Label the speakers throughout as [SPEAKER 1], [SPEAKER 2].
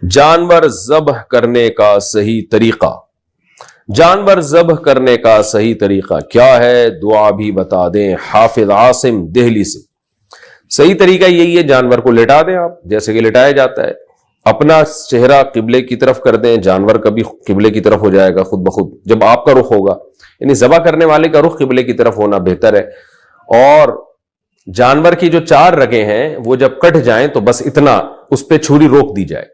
[SPEAKER 1] جانور ذبح کرنے کا صحیح طریقہ، جانور ذبح کرنے کا صحیح طریقہ کیا ہے؟ دعا بھی بتا دیں حافظ عاصم دہلی سے۔ صحیح طریقہ یہی ہے، جانور کو لٹا دیں آپ جیسے کہ لٹایا جاتا ہے، اپنا چہرہ قبلے کی طرف کر دیں، جانور کبھی قبلے کی طرف ہو جائے گا خود بخود جب آپ کا رخ ہوگا، یعنی ذبح کرنے والے کا رخ قبلے کی طرف ہونا بہتر ہے۔ اور جانور کی جو 4 رگیں ہیں وہ جب کٹ جائیں تو بس اتنا اس پہ چھری روک دی جائے،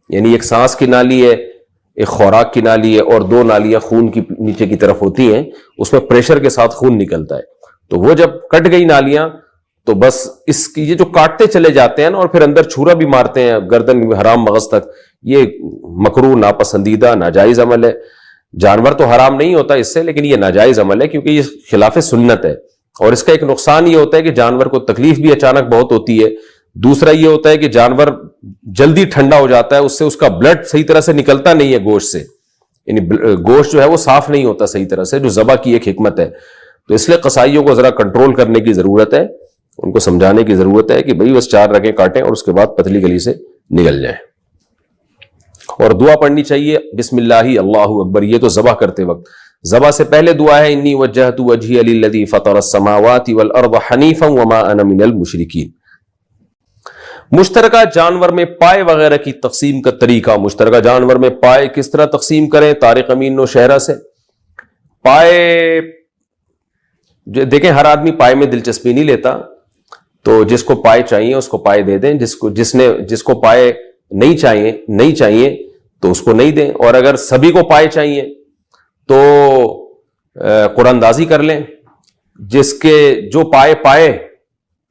[SPEAKER 1] یعنی ایک سانس کی نالی ہے، ایک خوراک کی نالی ہے، اور 2 نالیاں خون کی نیچے کی طرف ہوتی ہیں، اس میں پریشر کے ساتھ خون نکلتا ہے۔ تو وہ جب کٹ گئی نالیاں تو بس اس کی یہ جو کاٹتے چلے جاتے ہیں نا، اور پھر اندر چھرا بھی مارتے ہیں گردن حرام مغز تک، یہ مکروہ ناپسندیدہ ناجائز عمل ہے۔ جانور تو حرام نہیں ہوتا اس سے، لیکن یہ ناجائز عمل ہے کیونکہ یہ خلاف سنت ہے، اور اس کا ایک نقصان یہ ہوتا ہے کہ جانور کو تکلیف بھی اچانک بہت ہوتی ہے۔ دوسرا یہ ہوتا ہے کہ جانور جلدی ٹھنڈا ہو جاتا ہے، اس سے اس کا بلڈ صحیح طرح سے نکلتا نہیں ہے گوشت سے، یعنی گوشت جو ہے وہ صاف نہیں ہوتا صحیح طرح سے، جو ذبح کی ایک حکمت ہے۔ تو اس لیے قصائیوں کو ذرا کنٹرول کرنے کی ضرورت ہے، ان کو سمجھانے کی ضرورت ہے کہ بھئی بس 4 رگیں کاٹیں اور اس کے بعد پتلی گلی سے نکل جائیں۔ اور دعا پڑھنی چاہیے بسم اللہ اللہ اکبر، یہ تو ذبح کرتے وقت۔ ذبح سے پہلے دعا ہے انی وجہت وجہی للذی فطر السماوات والارض حنیفا وما انا من المشرکین۔ مشترکہ جانور میں پائے وغیرہ کی تقسیم کا طریقہ، مشترکہ جانور میں پائے کس طرح تقسیم کریں؟ طارق امین نوشہرہ سے۔ پائے دیکھیں، ہر آدمی پائے میں دلچسپی نہیں لیتا، تو جس کو پائے چاہیے اس کو پائے دے دیں، جس کو پائے نہیں چاہیے تو اس کو نہیں دیں، اور اگر سبھی کو پائے چاہیے تو قرآن اندازی کر لیں، جس کے جو پائے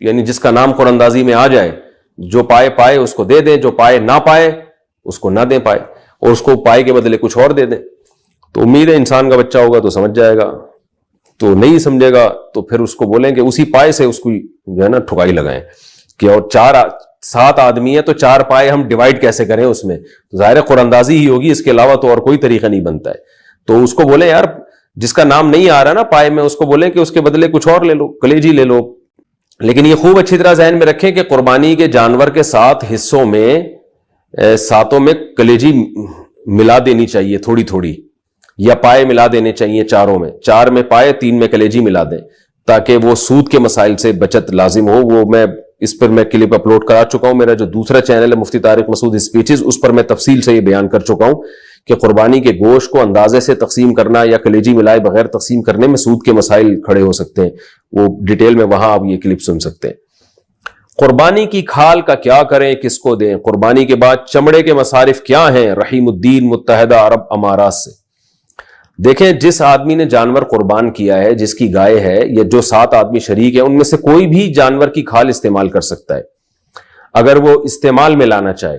[SPEAKER 1] یعنی جس کا نام قرآن اندازی میں آ جائے، جو پائے اس کو دے دیں، جو پائے نہ پائے اس کو نہ دیں پائے، اور اس کو پائے کے بدلے کچھ اور دے دیں۔ تو امید ہے انسان کا بچہ ہوگا تو سمجھ جائے گا، تو نہیں سمجھے گا تو پھر اس کو بولیں کہ اسی پائے سے اس کو جو ہے نا ٹھکائی لگائیں کہ اور 7 آدمی ہے تو 4 پائے ہم ڈیوائیڈ کیسے کریں، اس میں ظاہر قرآن اندازی ہی ہوگی، اس کے علاوہ تو اور کوئی طریقہ نہیں بنتا ہے۔ تو اس کو بولیں یار جس کا نام نہیں آ رہا نا پائے میں، اس کو بولیں کہ اس کے بدلے کچھ اور لے لو، کلیجی لے لو۔ لیکن یہ خوب اچھی طرح ذہن میں رکھیں کہ قربانی کے جانور کے 7 حصوں میں 7 میں کلیجی ملا دینی چاہیے تھوڑی تھوڑی، یا پائے ملا دینے چاہیے 4 میں، 4 میں پائے 3 میں کلیجی ملا دیں، تاکہ وہ سود کے مسائل سے بچت لازم ہو۔ وہ میں اس پر کلپ اپلوڈ کرا چکا ہوں، میرا جو دوسرا چینل ہے مفتی طارق مسعود اسپیچز، اس پر میں تفصیل سے یہ بیان کر چکا ہوں کہ قربانی کے گوشت کو اندازے سے تقسیم کرنا یا کلیجی ملائے بغیر تقسیم کرنے میں سود کے مسائل کھڑے ہو سکتے ہیں، وہ ڈیٹیل میں وہاں آپ یہ کلپ سن سکتے ہیں۔ قربانی کی کھال کا کیا کریں، کس کو دیں؟ قربانی کے بعد چمڑے کے مصارف کیا ہیں؟ رحیم الدین متحدہ عرب امارات سے۔ دیکھیں، جس آدمی نے جانور قربان کیا ہے، جس کی گائے ہے، یا جو 7 آدمی شریک ہیں، ان میں سے کوئی بھی جانور کی کھال استعمال کر سکتا ہے اگر وہ استعمال میں لانا چاہے،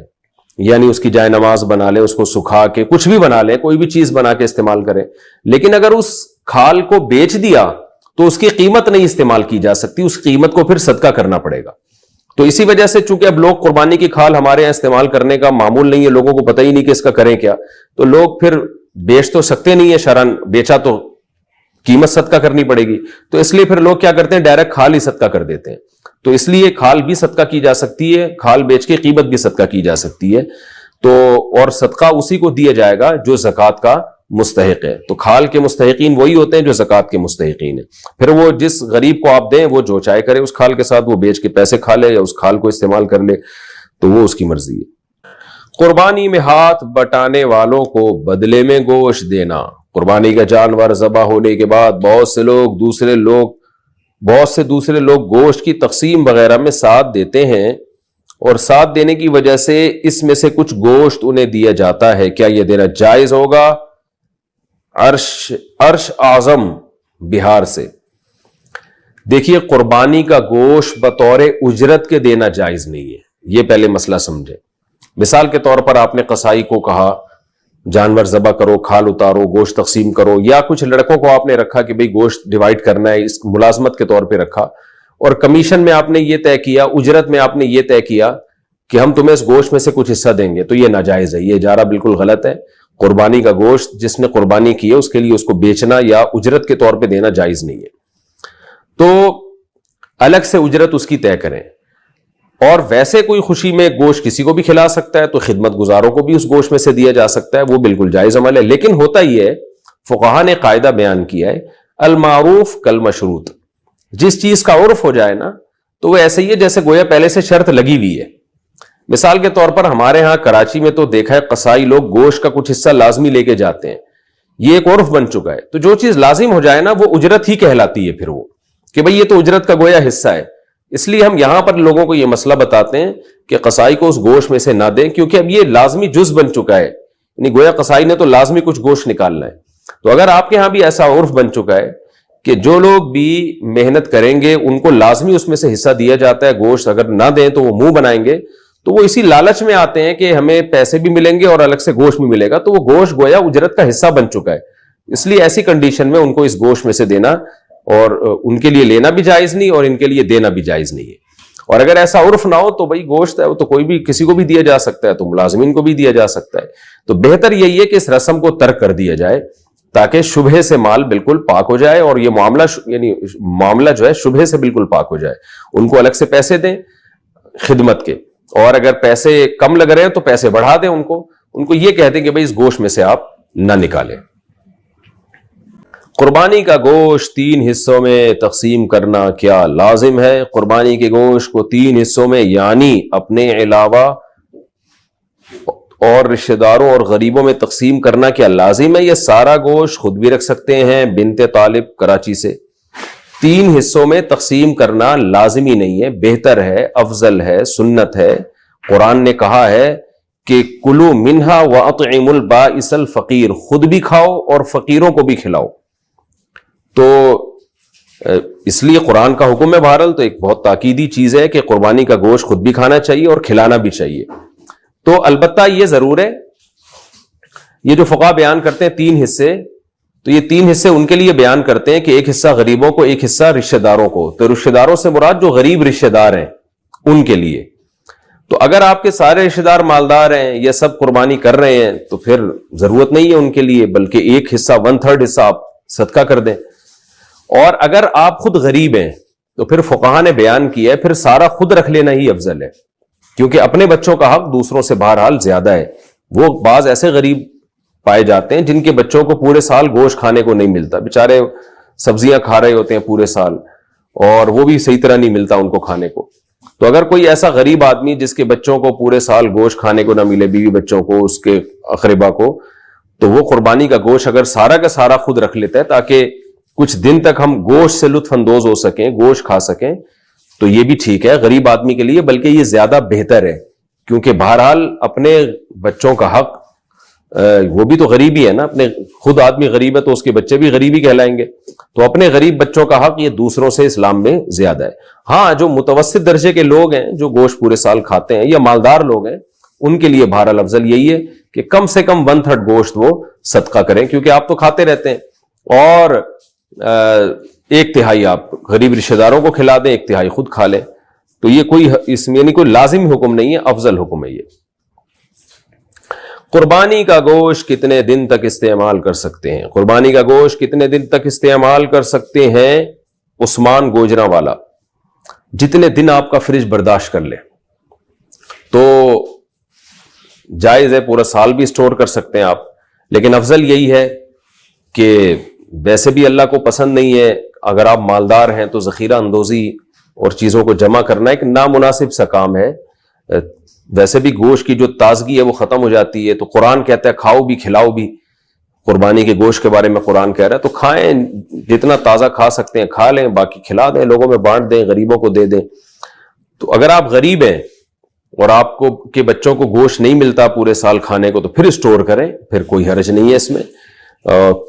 [SPEAKER 1] یعنی اس کی جائے نماز بنا لے، اس کو سکھا کے کچھ بھی بنا لے، کوئی بھی چیز بنا کے استعمال کرے۔ لیکن اگر اس کھال کو بیچ دیا تو اس کی قیمت نہیں استعمال کی جا سکتی، اس قیمت کو پھر صدقہ کرنا پڑے گا۔ تو اسی وجہ سے چونکہ اب لوگ قربانی کی کھال ہمارے یہاں استعمال کرنے کا معمول نہیں ہے، لوگوں کو پتہ ہی نہیں کہ اس کا کریں کیا، تو لوگ پھر بیچ تو سکتے نہیں ہے شرعاً، بیچا تو قیمت صدقہ کرنی پڑے گی، تو اس لیے پھر لوگ کیا کرتے ہیں، ڈائریکٹ کھال ہی صدقہ کر دیتے ہیں۔ تو اس لیے کھال بھی صدقہ کی جا سکتی ہے، کھال بیچ کے قیمت بھی صدقہ کی جا سکتی ہے، تو اور صدقہ اسی کو دیا جائے گا جو زکوٰۃ کا مستحق ہے۔ تو کھال کے مستحقین وہی ہوتے ہیں جو زکوٰۃ کے مستحقین ہیں۔ پھر وہ جس غریب کو آپ دیں وہ جو چاہے کرے اس کھال کے ساتھ، وہ بیچ کے پیسے کھا لے یا اس کھال کو استعمال کر لے، تو وہ اس کی مرضی ہے۔ قربانی میں ہاتھ بٹانے والوں کو بدلے میں گوشت دینا۔ قربانی کا جانور ذبح ہونے کے بعد بہت سے دوسرے لوگ گوشت کی تقسیم وغیرہ میں ساتھ دیتے ہیں، اور ساتھ دینے کی وجہ سے اس میں سے کچھ گوشت انہیں دیا جاتا ہے، کیا یہ دینا جائز ہوگا؟ عرش اعظم بہار سے۔ دیکھیے، قربانی کا گوشت بطور اجرت کے دینا جائز نہیں ہے، یہ پہلے مسئلہ سمجھیں۔ مثال کے طور پر آپ نے قصائی کو کہا جانور ذبح کرو، کھال اتارو، گوشت تقسیم کرو، یا کچھ لڑکوں کو آپ نے رکھا کہ بھئی گوشت ڈیوائیڈ کرنا ہے، اس ملازمت کے طور پہ رکھا، اور کمیشن میں آپ نے یہ طے کیا، اجرت میں آپ نے یہ طے کیا کہ ہم تمہیں اس گوشت میں سے کچھ حصہ دیں گے، تو یہ ناجائز ہے، یہ اجارہ بالکل غلط ہے۔ قربانی کا گوشت جس نے قربانی کی ہے اس کے لیے اس کو بیچنا یا اجرت کے طور پہ دینا جائز نہیں ہے، تو الگ سے اجرت اس کی طے کریں۔ اور ویسے کوئی خوشی میں گوشت کسی کو بھی کھلا سکتا ہے تو خدمت گزاروں کو بھی اس گوشت میں سے دیا جا سکتا ہے، وہ بالکل جائز عمل ہے. لیکن ہوتا یہ ہے، فقہا نے قاعدہ بیان کیا ہے، المعروف کالمشروط، جس چیز کا عرف ہو جائے نا تو وہ ایسے ہی ہے جیسے گویا پہلے سے شرط لگی ہوئی ہے. مثال کے طور پر ہمارے ہاں کراچی میں تو دیکھا ہے قصائی لوگ گوشت کا کچھ حصہ لازمی لے کے جاتے ہیں، یہ ایک عرف بن چکا ہے. تو جو چیز لازم ہو جائے نا وہ اجرت ہی کہلاتی ہے پھر، وہ کہ بھئی یہ تو اجرت کا گویا حصہ ہے. اس لیے ہم یہاں پر لوگوں کو یہ مسئلہ بتاتے ہیں کہ قصائی کو اس گوشت میں سے نہ دیں، کیونکہ اب یہ لازمی جز بن چکا ہے، یعنی گویا قصائی نے تو لازمی کچھ گوشت نکالنا ہے. تو اگر آپ کے ہاں بھی ایسا عرف بن چکا ہے کہ جو لوگ بھی محنت کریں گے ان کو لازمی اس میں سے حصہ دیا جاتا ہے گوشت، اگر نہ دیں تو وہ منہ بنائیں گے، تو وہ اسی لالچ میں آتے ہیں کہ ہمیں پیسے بھی ملیں گے اور الگ سے گوشت بھی ملے گا، تو وہ گوشت گویا اجرت کا حصہ بن چکا ہے. اس لیے ایسی کنڈیشن میں ان کو اس گوشت میں سے دینا اور ان کے لیے لینا بھی جائز نہیں اور ان کے لیے دینا بھی جائز نہیں ہے. اور اگر ایسا عرف نہ ہو تو بھائی گوشت ہے وہ تو کوئی بھی کسی کو بھی دیا جا سکتا ہے، تو ملازمین کو بھی دیا جا سکتا ہے. تو بہتر یہی ہے کہ اس رسم کو ترک کر دیا جائے تاکہ شبہے سے مال بالکل پاک ہو جائے اور یہ معاملہ جو ہے شبہے سے بالکل پاک ہو جائے. ان کو الگ سے پیسے دیں خدمت کے، اور اگر پیسے کم لگ رہے ہیں تو پیسے بڑھا دیں، ان کو یہ کہہ دیں کہ بھئی اس گوشت میں سے آپ نہ نکالیں. قربانی کا گوشت 3 حصوں میں تقسیم کرنا کیا لازم ہے؟ قربانی کے گوشت کو 3 حصوں میں یعنی اپنے علاوہ اور رشتہ داروں اور غریبوں میں تقسیم کرنا کیا لازم ہے؟ یہ سارا گوشت خود بھی رکھ سکتے ہیں. بنت طالب کراچی سے. 3 حصوں میں تقسیم کرنا لازمی نہیں ہے، بہتر ہے، افضل ہے، سنت ہے. قرآن نے کہا ہے کہ کلوا منہا واطعموا البائس الفقیر، خود بھی کھاؤ اور فقیروں کو بھی کھلاؤ. تو اس لیے قرآن کا حکم ہے بہرحال، تو ایک بہت تاکیدی چیز ہے کہ قربانی کا گوشت خود بھی کھانا چاہیے اور کھلانا بھی چاہیے. تو البتہ یہ ضرور ہے، یہ جو فقہا بیان کرتے ہیں 3 حصے، تو یہ 3 حصے ان کے لیے بیان کرتے ہیں کہ ایک حصہ غریبوں کو، ایک حصہ رشتہ داروں کو. تو رشتہ داروں سے مراد جو غریب رشتہ دار ہیں ان کے لیے. تو اگر آپ کے سارے رشتہ دار مالدار ہیں، یہ سب قربانی کر رہے ہیں، تو پھر ضرورت نہیں ہے ان کے لیے، بلکہ ایک حصہ 1/3 حصہ آپ صدقہ کر دیں. اور اگر آپ خود غریب ہیں تو پھر فقہا نے بیان کیا ہے پھر سارا خود رکھ لینا ہی افضل ہے، کیونکہ اپنے بچوں کا حق دوسروں سے بہرحال زیادہ ہے. وہ بعض ایسے غریب پائے جاتے ہیں جن کے بچوں کو پورے سال گوشت کھانے کو نہیں ملتا، بیچارے سبزیاں کھا رہے ہوتے ہیں پورے سال اور وہ بھی صحیح طرح نہیں ملتا ان کو کھانے کو. تو اگر کوئی ایسا غریب آدمی جس کے بچوں کو پورے سال گوشت کھانے کو نہ ملے، بیوی بچوں کو، اس کے اقربا کو، تو وہ قربانی کا گوشت اگر سارا کا سارا خود رکھ لیتا ہے تاکہ کچھ دن تک ہم گوشت سے لطف اندوز ہو سکیں، گوشت کھا سکیں، تو یہ بھی ٹھیک ہے غریب آدمی کے لیے، بلکہ یہ زیادہ بہتر ہے. کیونکہ بہرحال اپنے بچوں کا حق، وہ بھی تو غریب ہی ہے نا، اپنے خود آدمی غریب ہے تو اس کے بچے بھی غریبی کہلائیں گے. تو اپنے غریب بچوں کا حق یہ دوسروں سے اسلام میں زیادہ ہے. ہاں جو متوسط درجے کے لوگ ہیں جو گوشت پورے سال کھاتے ہیں یا مالدار لوگ ہیں، ان کے لیے بہرحال افضل یہی ہے کہ کم سے کم 1/3 گوشت وہ صدقہ کریں، کیونکہ آپ تو کھاتے رہتے ہیں، اور 1/3 آپ غریب رشتہ داروں کو کھلا دیں، 1/3 خود کھا لیں. تو یہ کوئی اس میں کوئی لازم حکم نہیں ہے، افضل حکم ہے یہ. قربانی کا گوشت کتنے دن تک استعمال کر سکتے ہیں؟ قربانی کا گوشت کتنے دن تک استعمال کر سکتے ہیں؟ عثمان گوجراں والا، جتنے دن آپ کا فریج برداشت کر لے. تو جائز ہے، پورا سال بھی اسٹور کر سکتے ہیں آپ، لیکن افضل یہی ہے کہ ویسے بھی اللہ کو پسند نہیں ہے، اگر آپ مالدار ہیں تو ذخیرہ اندوزی اور چیزوں کو جمع کرنا ایک نامناسب سا کام ہے. ویسے بھی گوشت کی جو تازگی ہے وہ ختم ہو جاتی ہے. تو قرآن کہتا ہے کھاؤ بھی کھلاؤ بھی. قربانی کے گوشت کے بارے میں قرآن کہہ رہا ہے تو کھائیں، جتنا تازہ کھا سکتے ہیں کھا لیں، باقی کھلا دیں، لوگوں میں بانٹ دیں، غریبوں کو دے دیں. تو اگر آپ غریب ہیں اور آپ کو کے بچوں کو گوشت نہیں ملتا پورے سال کھانے کو، تو پھر اسٹور کریں، پھر کوئی حرج نہیں ہے اس میں،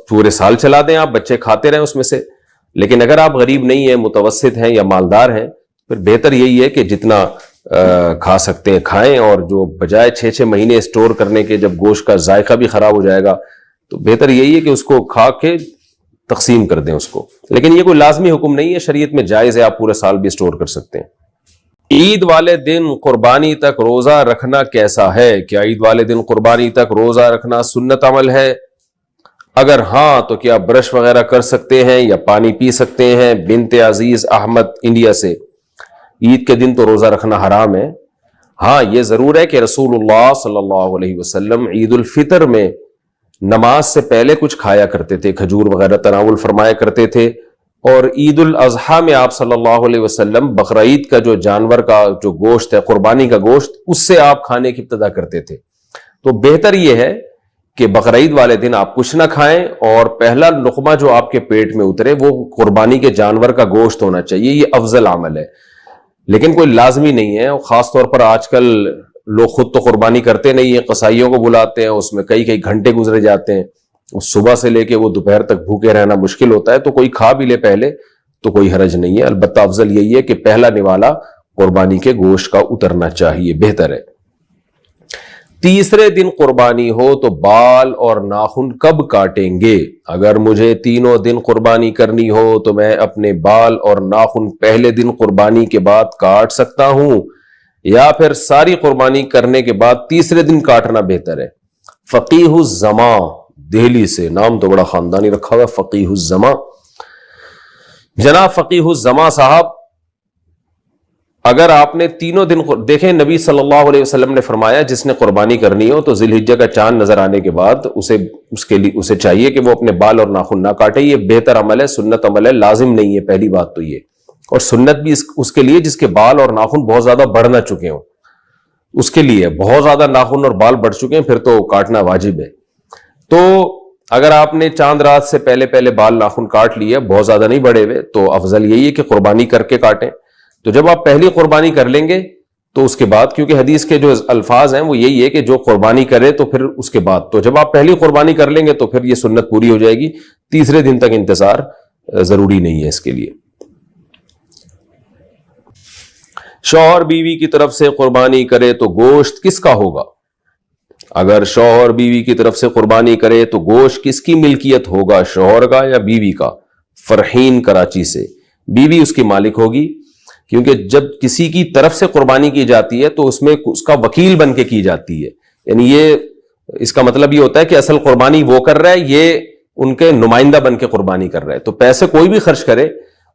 [SPEAKER 1] پورے سال چلا دیں، آپ بچے کھاتے رہیں اس میں سے. لیکن اگر آپ غریب نہیں ہیں، متوسط ہیں یا مالدار ہیں، پھر بہتر یہی ہے کہ جتنا کھا سکتے ہیں کھائیں، اور جو بجائے 6 مہینے اسٹور کرنے کے جب گوشت کا ذائقہ بھی خراب ہو جائے گا تو بہتر یہی ہے کہ اس کو کھا کے تقسیم کر دیں اس کو. لیکن یہ کوئی لازمی حکم نہیں ہے، شریعت میں جائز ہے، آپ پورے سال بھی اسٹور کر سکتے ہیں. عید والے دن قربانی تک روزہ رکھنا کیسا ہے؟ کیا عید والے دن قربانی تک روزہ رکھنا سنت عمل ہے؟ اگر ہاں تو کیا برش وغیرہ کر سکتے ہیں یا پانی پی سکتے ہیں؟ بنت عزیز احمد انڈیا سے. عید کے دن تو روزہ رکھنا حرام ہے. ہاں یہ ضرور ہے کہ رسول اللہ صلی اللہ علیہ وسلم عید الفطر میں نماز سے پہلے کچھ کھایا کرتے تھے, کھجور وغیرہ تناول فرمایا کرتے تھے, اور عید الاضحیٰ میں آپ صلی اللہ علیہ وسلم بقرعید کا جو جانور کا جو گوشت ہے, قربانی کا گوشت, اس سے آپ کھانے کی ابتدا کرتے تھے. تو بہتر یہ ہے کہ بقرعید والے دن آپ کچھ نہ کھائیں اور پہلا لقمہ جو آپ کے پیٹ میں اترے وہ قربانی کے جانور کا گوشت ہونا چاہیے. یہ افضل عمل ہے, لیکن کوئی لازمی نہیں ہے. اور خاص طور پر آج کل لوگ خود تو قربانی کرتے نہیں ہیں, قصائیوں کو بلاتے ہیں, اس میں کئی گھنٹے گزرے جاتے ہیں, صبح سے لے کے وہ دوپہر تک بھوکے رہنا مشکل ہوتا ہے. تو کوئی کھا بھی لے پہلے تو کوئی حرج نہیں ہے. البتہ افضل یہی ہے کہ پہلا نوالا قربانی کے گوشت کا اترنا چاہیے, بہتر ہے. تیسرے دن قربانی ہو تو بال اور ناخن کب کاٹیں گے؟ اگر مجھے تینوں دن قربانی کرنی ہو تو میں اپنے بال اور ناخن پہلے دن قربانی کے بعد کاٹ سکتا ہوں, یا پھر ساری قربانی کرنے کے بعد تیسرے دن کاٹنا بہتر ہے؟ فقیہ الزماں دہلی سے, نام تو بڑا خاندانی رکھا ہوا, فقیہ الزماں. جناب فقیہ الزماں صاحب, اگر آپ نے تینوں دن دیکھیں, نبی صلی اللہ علیہ وسلم نے فرمایا جس نے قربانی کرنی ہو تو ذی الحجہ کا چاند نظر آنے کے بعد اسے چاہیے کہ وہ اپنے بال اور ناخن نہ کاٹے. یہ بہتر عمل ہے, سنت عمل ہے, لازم نہیں ہے. پہلی بات تو یہ, اور سنت بھی اس کے لیے جس کے بال اور ناخن بہت زیادہ بڑھ نہ چکے ہوں, اس کے لیے. بہت زیادہ ناخن اور بال بڑھ چکے ہیں پھر تو کاٹنا واجب ہے. تو اگر آپ نے چاند رات سے پہلے بال ناخن کاٹ لیے, بہت زیادہ نہیں بڑھے ہوئے, تو افضل یہی ہے کہ قربانی کر کے کاٹیں. تو جب آپ پہلی قربانی کر لیں گے تو اس کے بعد, کیونکہ حدیث کے جو الفاظ ہیں وہ یہی ہے کہ جو قربانی کرے تو پھر اس کے بعد, تو جب آپ پہلی قربانی کر لیں گے تو پھر یہ سنت پوری ہو جائے گی. تیسرے دن تک انتظار ضروری نہیں ہے اس کے لیے. شوہر بیوی کی طرف سے قربانی کرے تو گوشت کس کا ہوگا؟ اگر شوہر بیوی کی طرف سے قربانی کرے تو گوشت کس کی ملکیت ہوگا, شوہر کا یا بیوی کا؟ فرحین کراچی سے. بیوی اس کی مالک ہوگی, کیونکہ جب کسی کی طرف سے قربانی کی جاتی ہے تو اس میں اس کا وکیل بن کے کی جاتی ہے. یعنی یہ اس کا مطلب یہ ہوتا ہے کہ اصل قربانی وہ کر رہا ہے, یہ ان کے نمائندہ بن کے قربانی کر رہا ہے. تو پیسے کوئی بھی خرچ کرے,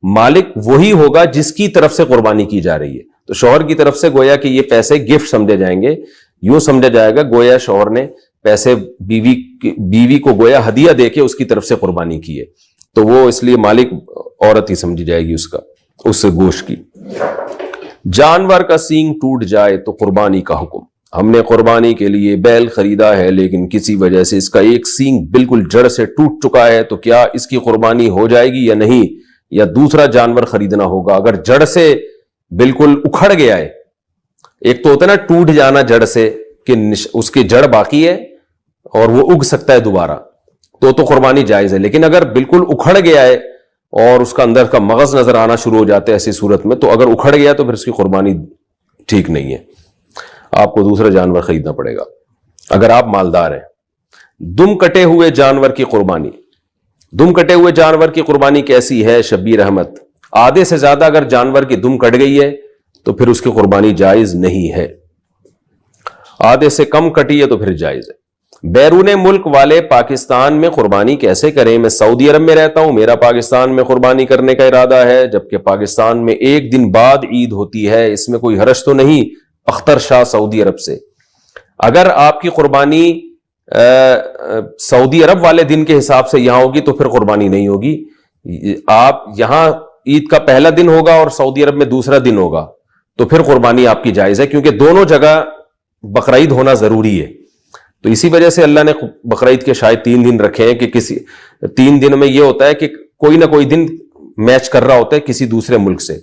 [SPEAKER 1] مالک وہی ہوگا جس کی طرف سے قربانی کی جا رہی ہے. تو شوہر کی طرف سے گویا کہ یہ پیسے گفٹ سمجھے جائیں گے, یوں سمجھا جائے گا گویا شوہر نے پیسے بیوی کو گویا ہدیہ دے کے اس کی طرف سے قربانی کی ہے, تو وہ اس لیے مالک عورت ہی سمجھی جائے گی اس گوشت کی. جانور کا سینگ ٹوٹ جائے تو قربانی کا حکم. ہم نے قربانی کے لیے بیل خریدا ہے لیکن کسی وجہ سے اس کا ایک سینگ بالکل جڑ سے ٹوٹ چکا ہے, تو کیا اس کی قربانی ہو جائے گی یا نہیں, یا دوسرا جانور خریدنا ہوگا؟ اگر جڑ سے بالکل اکھڑ گیا ہے, ایک تو ہوتا ہے نا ٹوٹ جانا جڑ سے کہ اس کی جڑ باقی ہے اور وہ اگ سکتا ہے دوبارہ, تو قربانی جائز ہے. لیکن اگر بالکل اکھڑ گیا ہے اور اس کا اندر کا مغز نظر آنا شروع ہو جاتا ہے ایسی صورت میں, تو اگر اکھڑ گیا تو پھر اس کی قربانی ٹھیک نہیں ہے, آپ کو دوسرا جانور خریدنا پڑے گا اگر آپ مالدار ہیں. دم کٹے ہوئے جانور کی قربانی. دم کٹے ہوئے جانور کی قربانی کیسی ہے شبیر احمد؟ آدھے سے زیادہ اگر جانور کی دم کٹ گئی ہے تو پھر اس کی قربانی جائز نہیں ہے, آدھے سے کم کٹی ہے تو پھر جائز ہے. بیرون ملک والے پاکستان میں قربانی کیسے کریں؟ میں سعودی عرب میں رہتا ہوں, میرا پاکستان میں قربانی کرنے کا ارادہ ہے, جبکہ پاکستان میں ایک دن بعد عید ہوتی ہے, اس میں کوئی حرج تو نہیں؟ اختر شاہ سعودی عرب سے. اگر آپ کی قربانی سعودی عرب والے دن کے حساب سے یہاں ہوگی تو پھر قربانی نہیں ہوگی. آپ یہاں عید کا پہلا دن ہوگا اور سعودی عرب میں دوسرا دن ہوگا تو پھر قربانی آپ کی جائز ہے, کیونکہ دونوں جگہ بقرعید ہونا ضروری ہے. تو اسی وجہ سے اللہ نے بقرعید کے شاید 3 دن رکھے ہیں کہ کسی 3 دن میں یہ ہوتا ہے کہ کوئی نہ کوئی دن میچ کر رہا ہوتا ہے کسی دوسرے ملک سے.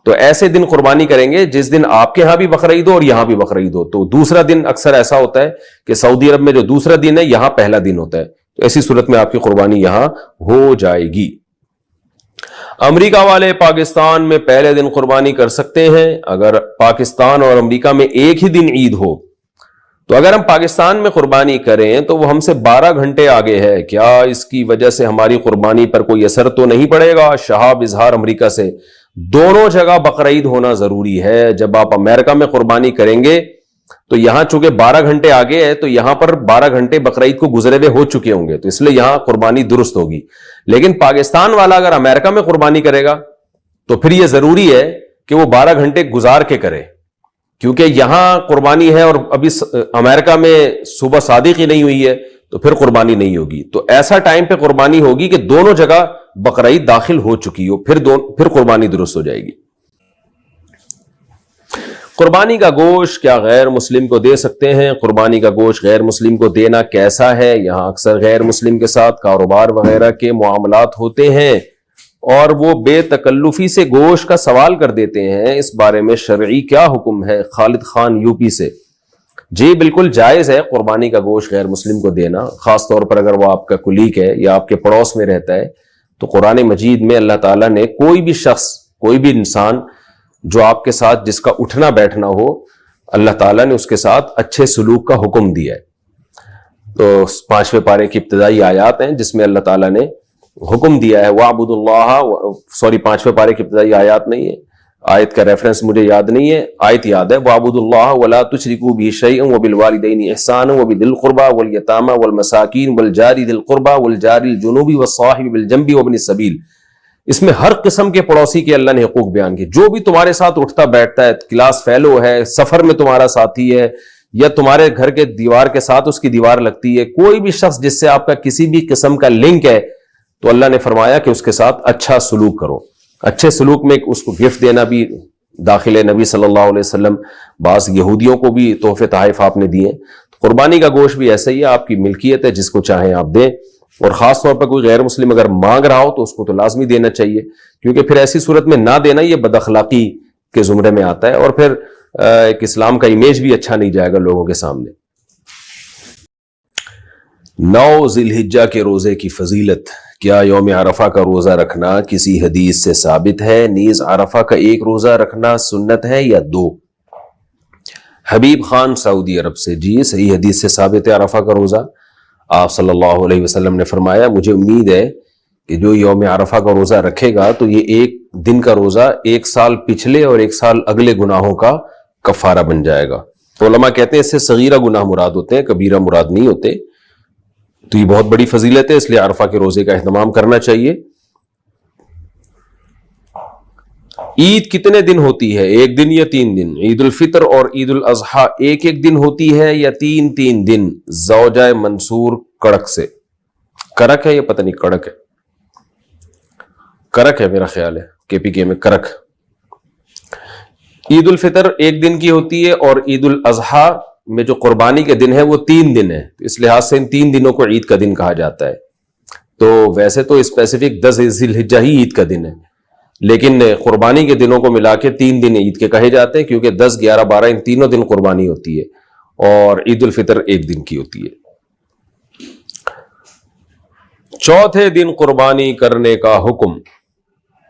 [SPEAKER 1] تو ایسے دن قربانی کریں گے جس دن آپ کے ہاں بھی بقرعید ہو اور یہاں بھی بقرعید ہو. تو دوسرا دن اکثر ایسا ہوتا ہے کہ سعودی عرب میں جو دوسرا دن ہے یہاں پہلا دن ہوتا ہے, تو ایسی صورت میں آپ کی قربانی یہاں ہو جائے گی. امریکہ والے پاکستان میں پہلے دن قربانی کر سکتے ہیں اگر پاکستان اور امریکہ میں ایک ہی دن عید ہو. تو اگر ہم پاکستان میں قربانی کریں تو وہ ہم سے 12 گھنٹے آگے ہے, کیا اس کی وجہ سے ہماری قربانی پر کوئی اثر تو نہیں پڑے گا؟ شہاب اظہار امریکہ سے. دونوں جگہ بقرعید ہونا ضروری ہے. جب آپ امریکہ میں قربانی کریں گے تو یہاں چونکہ 12 گھنٹے آگے ہے تو یہاں پر 12 گھنٹے بقرعید کو گزرے ہوئے ہو چکے ہوں گے, تو اس لیے یہاں قربانی درست ہوگی. لیکن پاکستان والا اگر امریکہ میں قربانی کرے گا تو پھر یہ ضروری ہے کہ وہ 12 گھنٹے گزار کے کرے، کیونکہ یہاں قربانی ہے اور ابھی امریکہ میں صبح صادق ہی نہیں ہوئی ہے تو پھر قربانی نہیں ہوگی. تو ایسا ٹائم پہ قربانی ہوگی کہ دونوں جگہ بقرعید داخل ہو چکی ہو، پھر قربانی درست ہو جائے گی. قربانی کا گوشت کیا غیر مسلم کو دے سکتے ہیں؟ قربانی کا گوشت غیر مسلم کو دینا کیسا ہے؟ یہاں اکثر غیر مسلم کے ساتھ کاروبار وغیرہ کے معاملات ہوتے ہیں اور وہ بے تکلفی سے گوشت کا سوال کر دیتے ہیں، اس بارے میں شرعی کیا حکم ہے؟ خالد خان یو پی سے. جی بالکل جائز ہے قربانی کا گوشت غیر مسلم کو دینا، خاص طور پر اگر وہ آپ کا کلیگ ہے یا آپ کے پڑوس میں رہتا ہے. تو قرآن مجید میں اللہ تعالیٰ نے کوئی بھی شخص، کوئی بھی انسان جو آپ کے ساتھ جس کا اٹھنا بیٹھنا ہو، اللہ تعالیٰ نے اس کے ساتھ اچھے سلوک کا حکم دیا ہے. تو 5ویں پارے کی ابتدائی آیات ہیں جس میں اللہ تعالیٰ نے حکم دیا ہے وَاعْبُدُوا اللَّهَ 5ویں پارے کی ابتدائی آیات نہیں ہے، آیت کا ریفرنس مجھے یاد نہیں ہے، آیت یاد ہے وَاعْبُدُوا اللَّهَ وَلَا تُشْرِكُوا بِهِ شَيْئًا وَبِالْوَالِدَيْنِ إِحْسَانًا وَبِذِي الْقُرْبَى وَالْيَتَامَى وَالْمَسَاكِينِ وَالْجَارِ ذِي الْقُرْبَى وَالْجَارِ الْجُنُوبِ وَالصَّاحِبِ بِالْجَنبِ وَابْنِ السَّبِيلِ. اس میں ہر قسم کے پڑوسی کے اللہ نے حقوق بیان کیے. جو بھی تمہارے ساتھ اٹھتا بیٹھتا ہے، کلاس فیلو ہے، سفر میں تمہارا ساتھی ہے، یا تمہارے گھر کے دیوار کے ساتھ اس کی دیوار لگتی ہے، کوئی بھی شخص جس سے آپ کا کسی بھی قسم کا لنک ہے، تو اللہ نے فرمایا کہ اس کے ساتھ اچھا سلوک کرو. اچھے سلوک میں اس کو گفٹ دینا بھی داخل ہے. نبی صلی اللہ علیہ وسلم بعض یہودیوں کو بھی تحفے تحائف آپ نے دیے. قربانی کا گوشت بھی ایسا ہی ہے، آپ کی ملکیت ہے، جس کو چاہیں آپ دیں. اور خاص طور پر کوئی غیر مسلم اگر مانگ رہا ہو تو اس کو تو لازمی دینا چاہیے، کیونکہ پھر ایسی صورت میں نہ دینا یہ بد اخلاقی کے زمرے میں آتا ہے، اور پھر ایک اسلام کا امیج بھی اچھا نہیں جائے گا لوگوں کے سامنے. 9 ذی الحجہ کے روزے کی فضیلت. کیا یوم عرفہ کا روزہ رکھنا کسی حدیث سے ثابت ہے؟ نیز عرفہ کا ایک روزہ رکھنا سنت ہے یا 2؟ حبیب خان سعودی عرب سے. جی صحیح حدیث سے ثابت ہے عرفہ کا روزہ. آپ صلی اللہ علیہ وسلم نے فرمایا مجھے امید ہے کہ جو یوم عرفہ کا روزہ رکھے گا تو یہ ایک دن کا روزہ 1 سال پچھلے اور 1 سال اگلے گناہوں کا کفارہ بن جائے گا. تو علماء کہتے ہیں اس سے صغیرہ گناہ مراد ہوتے ہیں، کبیرہ مراد نہیں ہوتے. تو یہ بہت بڑی فضیلت ہے، اس لیے عرفہ کے روزے کا اہتمام کرنا چاہیے. عید کتنے دن ہوتی ہے؟ 1 دن یا 3 دن؟ عید الفطر اور عید الاضحیٰ ایک دن ہوتی ہے یا 3 دن؟ زوجہ منصور کڑک سے. کرک ہے یا پتہ نہیں کڑک ہے، کرک ہے میرا خیال ہے، KPK میں کرک. عید الفطر 1 دن کی ہوتی ہے اور عید الاضحیٰ میں جو قربانی کے دن ہے وہ 3 دن ہے. اس لحاظ سے ان 3 دنوں کو عید کا دن کہا جاتا ہے. تو ویسے تو اسپیسیفک 10 ذی الحجہ ہی عید کا دن ہے، لیکن قربانی کے دنوں کو ملا کے 3 دن عید کے کہے جاتے ہیں، کیونکہ 10، 11، 12 ان تینوں دن قربانی ہوتی ہے اور عید الفطر 1 دن کی ہوتی ہے. چوتھے دن قربانی کرنے کا حکم.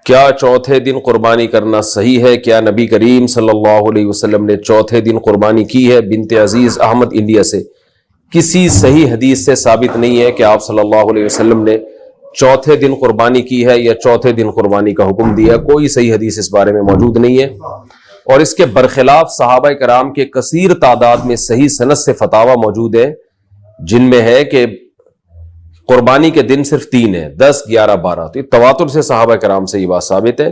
[SPEAKER 1] کیا چوتھے دن قربانی کرنا صحیح ہے؟ کیا نبی کریم صلی اللہ علیہ وسلم نے چوتھے دن قربانی کی ہے؟ بنت عزیز احمد انڈیا سے. کسی صحیح حدیث سے ثابت نہیں ہے کہ آپ صلی اللہ علیہ وسلم نے چوتھے دن قربانی کی ہے یا چوتھے دن قربانی کا حکم دیا. کوئی صحیح حدیث اس بارے میں موجود نہیں ہے، اور اس کے برخلاف صحابہ کرام کے کثیر تعداد میں صحیح سند سے فتاوی موجود ہے، جن میں ہے کہ قربانی کے دن صرف 3 ہیں، 10، 11، 12. تو تواتر سے صحابہ کرام سے یہ بات ثابت ہے،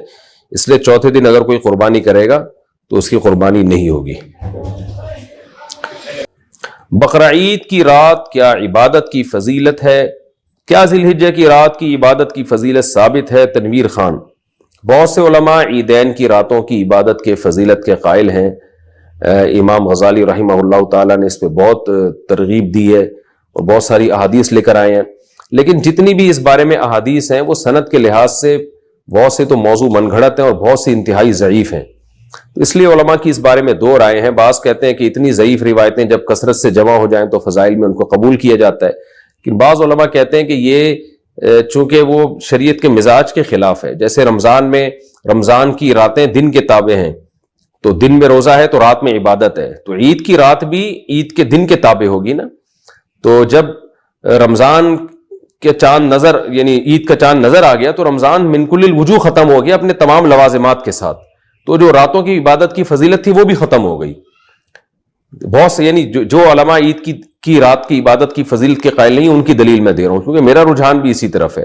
[SPEAKER 1] اس لیے چوتھے دن اگر کوئی قربانی کرے گا تو اس کی قربانی نہیں ہوگی. بقرعید کی رات کیا عبادت کی فضیلت ہے؟ کیا ذی الحجہ کی رات کی عبادت کی فضیلت ثابت ہے؟ تنویر خان. بہت سے علماء عیدین کی راتوں کی عبادت کے فضیلت کے قائل ہیں. امام غزالی رحمہ اللہ تعالیٰ نے اس پہ بہت ترغیب دی ہے اور بہت ساری احادیث لے کر آئے ہیں، لیکن جتنی بھی اس بارے میں احادیث ہیں وہ سند کے لحاظ سے بہت سے تو موضوع من گھڑت ہیں اور بہت سے انتہائی ضعیف ہیں. اس لیے علماء کی اس بارے میں 2 رائے ہیں. بعض کہتے ہیں کہ اتنی ضعیف روایتیں جب کثرت سے جمع ہو جائیں تو فضائل میں ان کو قبول کیا جاتا ہے، لیکن بعض علماء کہتے ہیں کہ یہ چونکہ وہ شریعت کے مزاج کے خلاف ہے. جیسے رمضان میں رمضان کی راتیں دن کے تابع ہیں، تو دن میں روزہ ہے تو رات میں عبادت ہے، تو عید کی رات بھی عید کے دن کے تابع ہوگی نا. تو جب رمضان کے چاند نظر یعنی عید کا چاند نظر آ گیا تو رمضان من کل الوجوہ ختم ہو گیا اپنے تمام لوازمات کے ساتھ، تو جو راتوں کی عبادت کی فضیلت تھی وہ بھی ختم ہو گئی. بہت سے یعنی جو علماء عید کی رات کی عبادت کی فضیلت کے قائل نہیں، ان کی دلیل میں دے رہا ہوں کیونکہ میرا رجحان بھی اسی طرف ہے.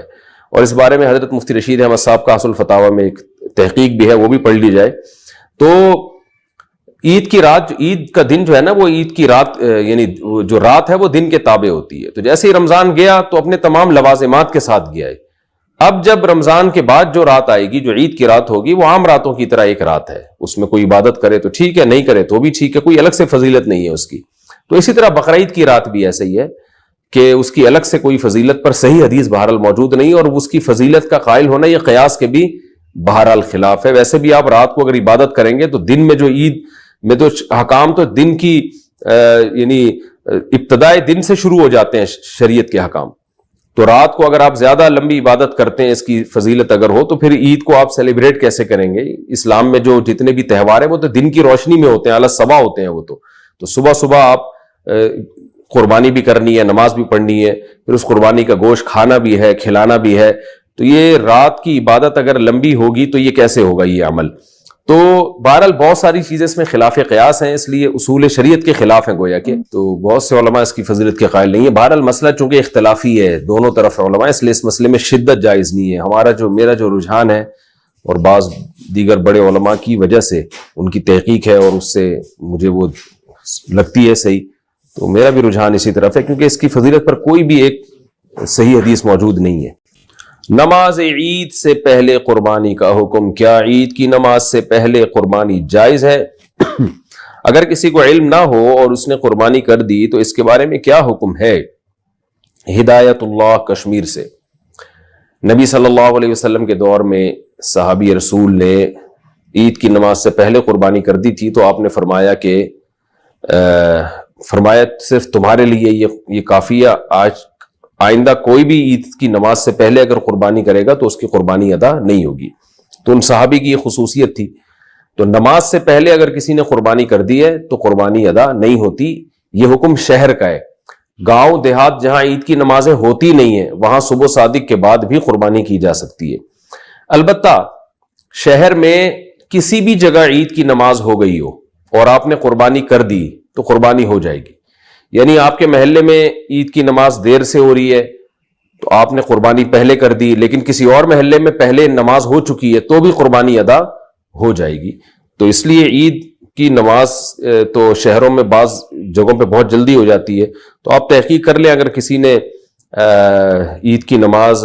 [SPEAKER 1] اور اس بارے میں حضرت مفتی رشید احمد صاحب کا اصل فتاوی میں ایک تحقیق بھی ہے، وہ بھی پڑھ لی جائے. تو عید کی رات، عید کا دن جو ہے نا وہ عید کی رات یعنی جو رات ہے وہ دن کے تابع ہوتی ہے. تو جیسے ہی رمضان گیا تو اپنے تمام لوازمات کے ساتھ گیا ہے. اب جب رمضان کے بعد جو رات آئے گی، جو عید کی رات ہوگی، وہ عام راتوں کی طرح ایک رات ہے. اس میں کوئی عبادت کرے تو ٹھیک ہے، نہیں کرے تو بھی ٹھیک ہے، کوئی الگ سے فضیلت نہیں ہے اس کی. تو اسی طرح بقرعید کی رات بھی ایسے ہی ہے کہ اس کی الگ سے کوئی فضیلت پر صحیح حدیث بہرحال موجود نہیں، اور اس کی فضیلت کا قائل ہونا یہ قیاس کے بھی بہرحال خلاف ہے. ویسے بھی آپ رات کو اگر عبادت کریں گے تو دن میں جو عید میں تو حکام تو دن کی یعنی ابتدائے دن سے شروع ہو جاتے ہیں شریعت کے حکام. تو رات کو اگر آپ زیادہ لمبی عبادت کرتے ہیں، اس کی فضیلت اگر ہو، تو پھر عید کو آپ سیلیبریٹ کیسے کریں گے؟ اسلام میں جو جتنے بھی تہوار ہیں وہ تو دن کی روشنی میں ہوتے ہیں، اعلیٰ صبح ہوتے ہیں وہ تو صبح صبح آپ قربانی بھی کرنی ہے، نماز بھی پڑھنی ہے، پھر اس قربانی کا گوشت کھانا بھی ہے، کھلانا بھی ہے. تو یہ رات کی عبادت اگر لمبی ہوگی تو یہ کیسے ہوگا یہ عمل؟ تو بہرحال بہت ساری چیزیں اس میں خلاف قیاس ہیں، اس لیے اصول شریعت کے خلاف ہیں گویا کہ. تو بہت سے علماء اس کی فضیلت کے قائل نہیں ہیں. بہرحال مسئلہ چونکہ اختلافی ہے دونوں طرف علماء، اس لیے اس مسئلے میں شدت جائز نہیں ہے. میرا جو رجحان ہے، اور بعض دیگر بڑے علماء کی وجہ سے ان کی تحقیق ہے اور اس سے مجھے وہ لگتی ہے صحیح، تو میرا بھی رجحان اسی طرف ہے، کیونکہ اس کی فضیلت پر کوئی بھی ایک صحیح حدیث موجود نہیں ہے. نماز عید سے پہلے قربانی کا حکم. کیا عید کی نماز سے پہلے قربانی جائز ہے؟ اگر کسی کو علم نہ ہو اور اس نے قربانی کر دی تو اس کے بارے میں کیا حکم ہے؟ ہدایت اللہ کشمیر سے. نبی صلی اللہ علیہ وسلم کے دور میں صحابی رسول نے عید کی نماز سے پہلے قربانی کر دی تھی، تو آپ نے فرمایا کہ صرف تمہارے لیے یہ کافی ہے، آئندہ کوئی بھی عید کی نماز سے پہلے اگر قربانی کرے گا تو اس کی قربانی ادا نہیں ہوگی. تو ان صحابی کی یہ خصوصیت تھی. تو نماز سے پہلے اگر کسی نے قربانی کر دی ہے تو قربانی ادا نہیں ہوتی. یہ حکم شہر کا ہے. گاؤں دیہات جہاں عید کی نمازیں ہوتی نہیں ہیں وہاں صبح صادق کے بعد بھی قربانی کی جا سکتی ہے. البتہ شہر میں کسی بھی جگہ عید کی نماز ہو گئی ہو اور آپ نے قربانی کر دی تو قربانی ہو جائے گی. یعنی آپ کے محلے میں عید کی نماز دیر سے ہو رہی ہے تو آپ نے قربانی پہلے کر دی، لیکن کسی اور محلے میں پہلے نماز ہو چکی ہے تو بھی قربانی ادا ہو جائے گی. تو اس لیے عید کی نماز تو شہروں میں بعض جگہوں پہ بہت جلدی ہو جاتی ہے. تو آپ تحقیق کر لیں، اگر کسی نے عید کی نماز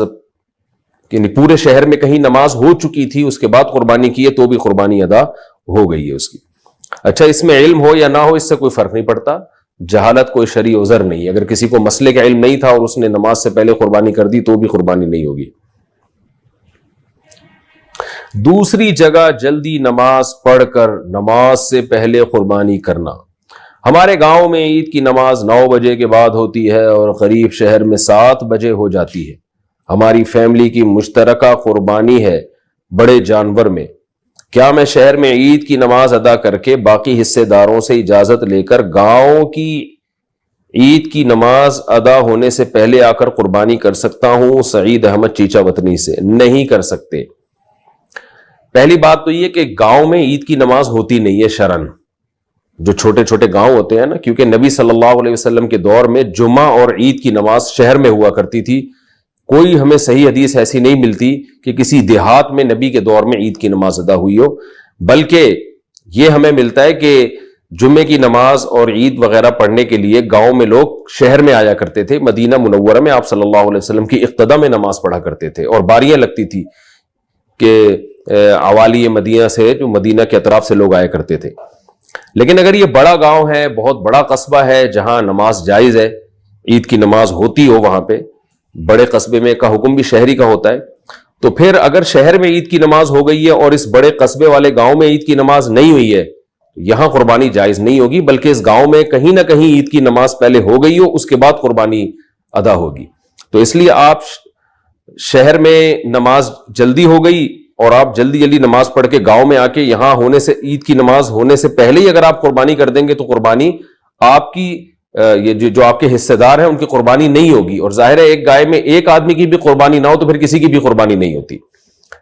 [SPEAKER 1] یعنی پورے شہر میں کہیں نماز ہو چکی تھی اس کے بعد قربانی کی ہے تو بھی قربانی ادا ہو گئی ہے اس کی. اچھا، اس میں علم ہو یا نہ ہو اس سے کوئی فرق نہیں پڑتا. جہالت کوئی شرعی عذر نہیں. اگر کسی کو مسئلے کا علم نہیں تھا اور اس نے نماز سے پہلے قربانی کر دی تو بھی قربانی نہیں ہوگی. دوسری جگہ جلدی نماز پڑھ کر نماز سے پہلے قربانی کرنا. ہمارے گاؤں میں عید کی نماز 9 بجے کے بعد ہوتی ہے اور قریب شہر میں 7 بجے ہو جاتی ہے. ہماری فیملی کی مشترکہ قربانی ہے بڑے جانور میں. کیا میں شہر میں عید کی نماز ادا کر کے باقی حصے داروں سے اجازت لے کر گاؤں کی عید کی نماز ادا ہونے سے پہلے آ کر قربانی کر سکتا ہوں؟ سعید احمد چیچا وطنی سے. نہیں کر سکتے. پہلی بات تو یہ کہ گاؤں میں عید کی نماز ہوتی نہیں ہے شرعن. جو چھوٹے چھوٹے گاؤں ہوتے ہیں نا، کیونکہ نبی صلی اللہ علیہ وسلم کے دور میں جمعہ اور عید کی نماز شہر میں ہوا کرتی تھی. کوئی ہمیں صحیح حدیث ایسی نہیں ملتی کہ کسی دیہات میں نبی کے دور میں عید کی نماز ادا ہوئی ہو، بلکہ یہ ہمیں ملتا ہے کہ جمعے کی نماز اور عید وغیرہ پڑھنے کے لیے گاؤں میں لوگ شہر میں آیا کرتے تھے. مدینہ منورہ میں آپ صلی اللہ علیہ وسلم کی اقتدا میں نماز پڑھا کرتے تھے اور باریاں لگتی تھی کہ عوالی مدینہ سے، جو مدینہ کے اطراف سے لوگ آیا کرتے تھے. لیکن اگر یہ بڑا گاؤں ہے، بہت بڑا قصبہ ہے جہاں نماز جائز ہے، عید کی نماز ہوتی ہو، وہاں پہ بڑے قصبے میں کا حکم بھی شہری کا ہوتا ہے، تو پھر اگر شہر میں عید کی نماز ہو گئی ہے اور اس بڑے قصبے والے گاؤں میں عید کی نماز نہیں ہوئی ہے، یہاں قربانی جائز نہیں ہوگی، بلکہ اس گاؤں میں کہیں نہ کہیں عید کی نماز پہلے ہو گئی ہو، اس کے بعد قربانی ادا ہوگی. تو اس لیے آپ شہر میں نماز جلدی ہو گئی اور آپ جلدی جلدی نماز پڑھ کے گاؤں میں آ کے یہاں ہونے سے عید کی نماز ہونے سے پہلے ہی اگر آپ قربانی کر دیں گے تو قربانی آپ کی یہ جو آپ کے حصے دار ہیں ان کی قربانی نہیں ہوگی. اور ظاہر ہے ایک گائے میں ایک آدمی کی بھی قربانی نہ ہو تو پھر کسی کی بھی قربانی نہیں ہوتی.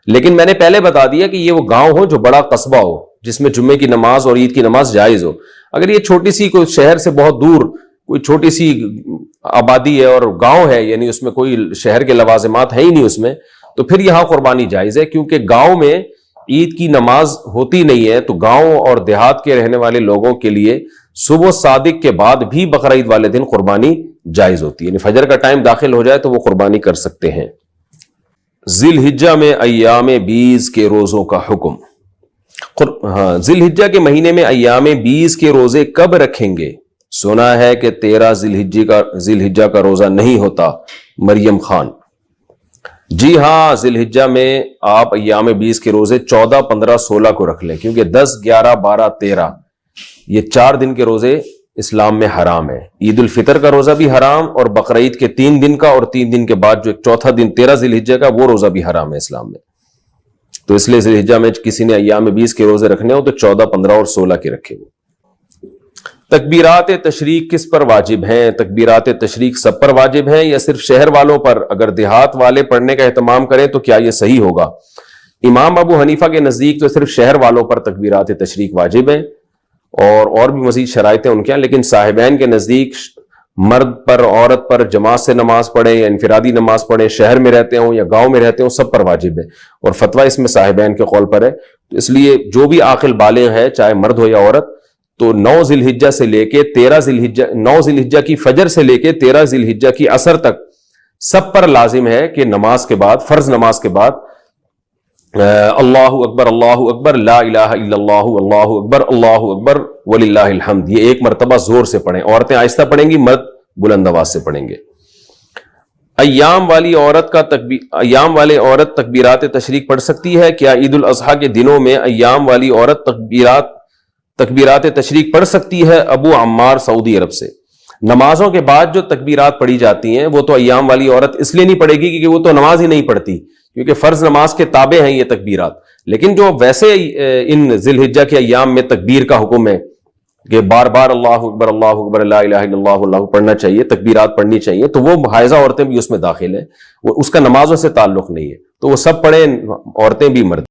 [SPEAKER 1] لیکن میں نے پہلے بتا دیا کہ یہ وہ گاؤں ہو جو بڑا قصبہ ہو جس میں جمعے کی نماز اور عید کی نماز جائز ہو. اگر یہ چھوٹی سی کوئی شہر سے بہت دور کوئی چھوٹی سی آبادی ہے اور گاؤں ہے، یعنی اس میں کوئی شہر کے لوازمات ہے ہی نہیں اس میں، تو پھر یہاں قربانی جائز ہے، کیونکہ گاؤں میں عید کی نماز ہوتی نہیں ہے تو گاؤں اور دیہات کے رہنے والے لوگوں کے لیے صبح صادق کے بعد بھی بقرعید والے دن قربانی جائز ہوتی ہے، یعنی فجر کا ٹائم داخل ہو جائے تو وہ قربانی کر سکتے ہیں۔ ذی الحجہ میں ایام 20 کے روزوں کا حکم۔ ذی الحجہ کے مہینے میں ایام 20 کے روزے کب رکھیں گے؟ سنا ہے کہ 13 ذی الحجہ کا روزہ نہیں ہوتا۔ مریم خان: جی ہاں، ذی الحجہ میں آپ ایام 20 کے روزے 14، 15، 16 کو رکھ لیں، کیونکہ 10، 11، 12، 13 یہ 4 دن کے روزے اسلام میں حرام ہے۔ عید الفطر کا روزہ بھی حرام، اور بقرعید کے 3 دن کا، اور 3 دن کے بعد جو ایک چوتھا دن 13 ذی الحجہ کا، وہ روزہ بھی حرام ہے اسلام میں۔ تو اس لیے ذی الحجہ میں کسی نے ایام 20 کے روزے رکھنے ہو تو 14، 15 اور 16 کے رکھے ہو۔ تکبیرات تشریق کس پر واجب ہیں؟ تکبیرات تشریق سب پر واجب ہیں یا صرف شہر والوں پر؟ اگر دیہات والے پڑھنے کا اہتمام کریں تو کیا یہ صحیح ہوگا؟ امام ابو حنیفہ کے نزدیک تو صرف شہر والوں پر تکبیرات تشریق واجب ہیں، اور بھی مزید شرائطیں ان کے ہیں، لیکن صاحبین کے نزدیک مرد پر، عورت پر جماعت سے نماز پڑھیں یا انفرادی نماز پڑھیں، شہر میں رہتے ہوں یا گاؤں میں رہتے ہوں، سب پر واجب ہے، اور فتویٰ اس میں صاحبین کے قول پر ہے۔ تو اس لیے جو بھی عاقل بالغ ہے، چاہے مرد ہو یا عورت، تو 9 ذی الحجہ سے لے کے 13 ذی الحجہ، 9 ذی الحجہ کی فجر سے لے کے 13 ذی الحجہ کی عصر تک سب پر لازم ہے کہ نماز کے بعد، فرض نماز کے بعد، اللہ اکبر، اللہ اکبر، لا الہ الا اللہ، اللہ اکبر، اللہ اکبر وللہ الحمد، یہ ایک مرتبہ زور سے پڑھیں۔ عورتیں آہستہ پڑھیں گی، مرد بلند آواز سے پڑھیں گے۔ ایام والے عورت تکبیرات تشریق پڑھ سکتی ہے؟ کیا عید الاضحیٰ کے دنوں میں ایام والی عورت تکبیرات تشریق پڑھ سکتی ہے؟ ابو عمار سعودی عرب سے: نمازوں کے بعد جو تکبیرات پڑھی جاتی ہیں وہ تو ایام والی عورت اس لیے نہیں پڑھے گی کیونکہ وہ تو نماز ہی نہیں پڑھتی، کیونکہ فرض نماز کے تابع ہیں یہ تکبیرات، لیکن جو ویسے ان ذی الحجہ کے ایام میں تکبیر کا حکم ہے کہ بار بار اللہ اکبر لا الہ الا اللہ اللہ پڑھنا چاہیے، تکبیرات پڑھنی چاہیے، تو وہ حائضہ عورتیں بھی اس میں داخل ہیں، وہ اس کا نمازوں سے تعلق نہیں ہے، تو وہ سب پڑھیں، عورتیں بھی مرد۔